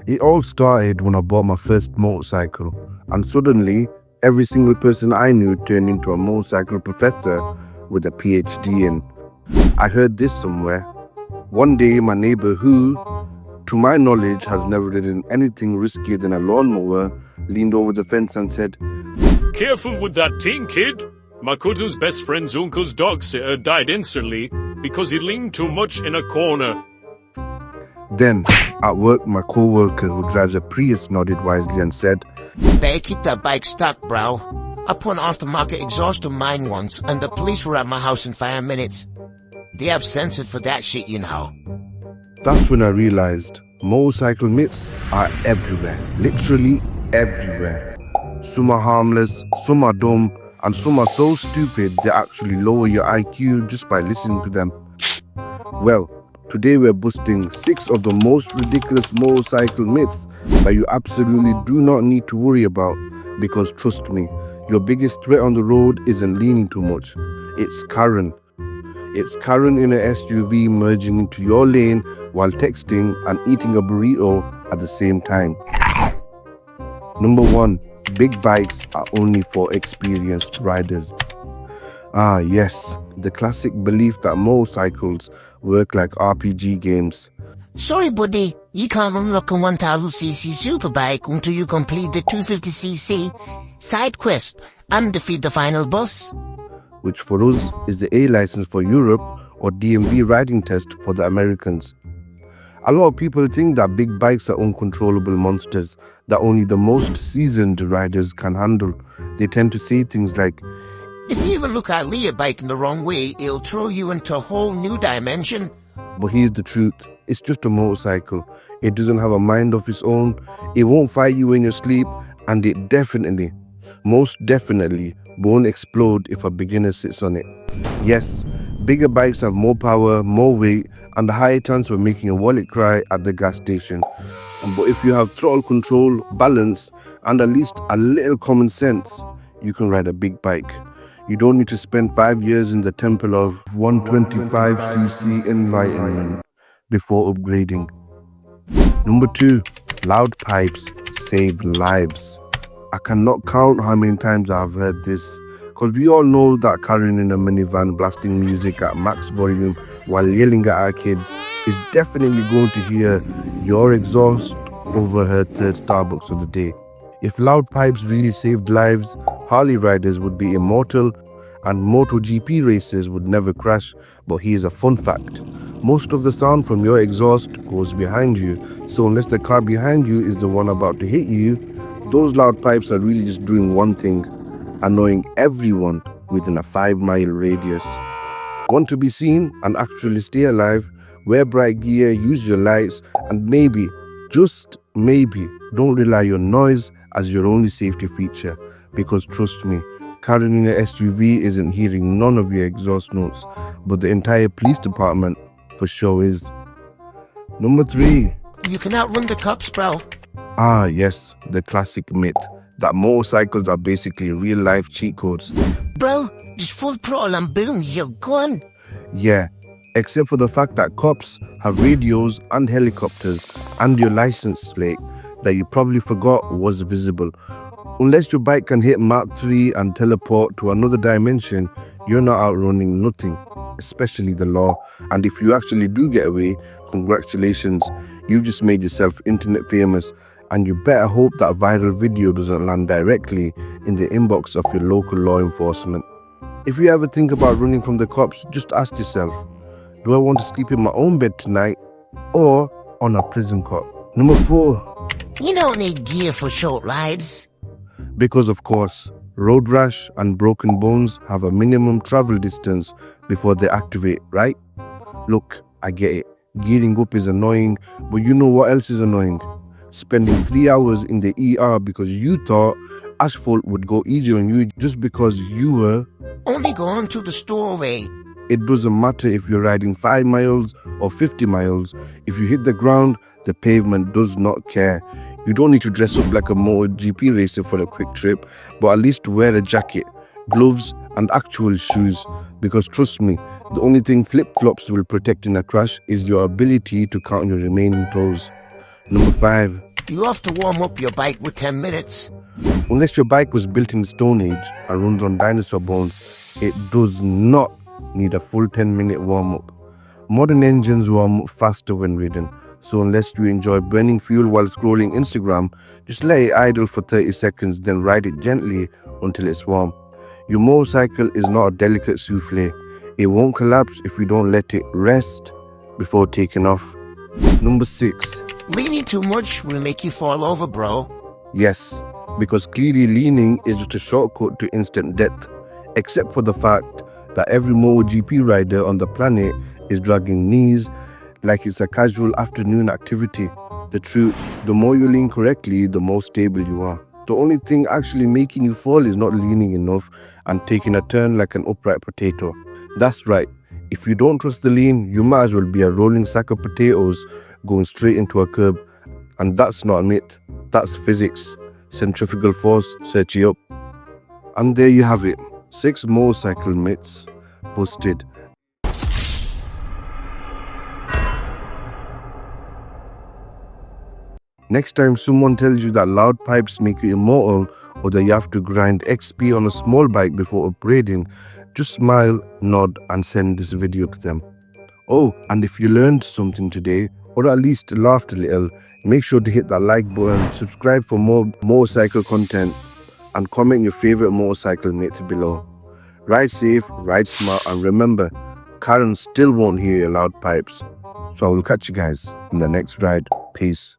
It all started when I bought my first motorcycle, and suddenly every single person I knew turned into a motorcycle professor with a PhD in. I heard this somewhere. One day my neighbor, who to my knowledge has never ridden anything riskier than a lawnmower, leaned over the fence and said, "Careful with that thing, kid. My cousin's best friend's uncle's dog sitter died instantly because he leaned too much in a corner." Then, at work, my co-worker who drives a Prius nodded wisely and said, "Better keep that bike stuck, bro. I put an aftermarket exhaust on mine once and the police were at my house in 5 minutes. They have sensors for that shit, you know." That's when I realized motorcycle myths are everywhere, literally everywhere. Some are harmless, some are dumb, and some are so stupid they actually lower your IQ just by listening to them. Well, today we're busting 6 of the most ridiculous motorcycle myths that you absolutely do not need to worry about, because trust me, your biggest threat on the road isn't leaning too much. It's Karen. It's Karen in an SUV merging into your lane while texting and eating a burrito at the same time. Number 1. Big bikes are only for experienced riders. Ah yes, the classic belief that motorcycles work like RPG games. Sorry, buddy. You can't unlock a 1000cc superbike until you complete the 250cc side quest and defeat the final boss. Which for us is the A license for Europe or DMV riding test for the Americans. A lot of people think that big bikes are uncontrollable monsters that only the most seasoned riders can handle. They tend to say things like, "If you even look at Leah biking the wrong way, it'll throw you into a whole new dimension." but here's the truth, it's just a motorcycle. It doesn't have a mind of its own, it won't fight you in your sleep, and it definitely, most definitely, won't explode if a beginner sits on it. Yes, bigger bikes have more power, more weight, and a higher chance of making your wallet cry at the gas station. But if you have throttle control, balance, and at least a little common sense, you can ride a big bike. You don't need to spend 5 years in the temple of 125cc enlightenment before upgrading. Number 2, loud pipes save lives. I cannot count how many times I've heard this, because we all know that carrying in a minivan blasting music at max volume while yelling at our kids is definitely going to hear your exhaust over her third Starbucks of the day. If loud pipes really saved lives, Harley riders would be immortal and MotoGP racers would never crash. But here's a fun fact. Most of the sound from your exhaust goes behind you, so unless the car behind you is the one about to hit you, those loud pipes are really just doing one thing: annoying everyone within a 5-mile radius. Want to be seen and actually stay alive? Wear bright gear, use your lights, and maybe, just maybe, don't rely on noise as your only safety feature, because trust me, carrying an SUV isn't hearing none of your exhaust notes, but the entire police department for sure is. Number 3. You can outrun the cops, bro. Ah yes, the classic myth that motorcycles are basically real-life cheat codes. Bro, just full throttle and boom, you're gone. Yeah, except for the fact that cops have radios and helicopters and your license plate that you probably forgot was visible. Unless your bike can hit Mach 3 and teleport to another dimension, you're not outrunning nothing, especially the law. And if you actually do get away, congratulations, you've just made yourself internet famous, and you better hope that viral video doesn't land directly in the inbox of your local law enforcement. If you ever think about running from the cops, just ask yourself, do I want to sleep in my own bed tonight or on a prison cot? Number 4. You don't need gear for short rides. Because of course, road rash and broken bones have a minimum travel distance before they activate, right? Look, I get it. Gearing up is annoying, but you know what else is annoying? Spending 3 hours in the ER because you thought asphalt would go easier on you just because you were only going to the storeaway. It doesn't matter if you're riding 5 miles or 50 miles. If you hit the ground, the pavement does not care. You don't need to dress up like a MotoGP racer for a quick trip, but at least wear a jacket. gloves, and actual shoes. Because trust me, the only thing flip-flops will protect in a crash is your ability to count your remaining toes. Number 5. You have to warm up your bike with 10 minutes. Unless your bike was built in the Stone Age and runs on dinosaur bones, it does not need a full 10-minute warm-up. Modern engines warm up faster when ridden, so unless you enjoy burning fuel while scrolling Instagram, just let it idle for 30 seconds, then ride it gently until it's warm. Your motorcycle is not a delicate souffle. It won't collapse if you don't let it rest before taking off. Number 6. Leaning too much will make you fall over, bro. Yes, because clearly leaning is just a shortcut to instant death, except for the fact that every MotoGP rider on the planet is dragging knees like it's a casual afternoon activity. The truth, the more you lean correctly, the more stable you are. The only thing actually making you fall is not leaning enough and taking a turn like an upright potato. That's right, if you don't trust the lean, you might as well be a rolling sack of potatoes going straight into a curb. And that's not a myth, that's physics. Centrifugal force, search you up. And there you have it, 6 motorcycle myths busted. Next time someone tells you that loud pipes make you immortal or that you have to grind XP on a small bike before upgrading, just smile, nod and send this video to them. Oh, and if you learned something today, or at least laughed a little, make sure to hit that like button, subscribe for more motorcycle content, and comment your favorite motorcycle myth below. Ride safe, ride smart, and remember, Karen still won't hear your loud pipes. So I will catch you guys in the next ride. Peace.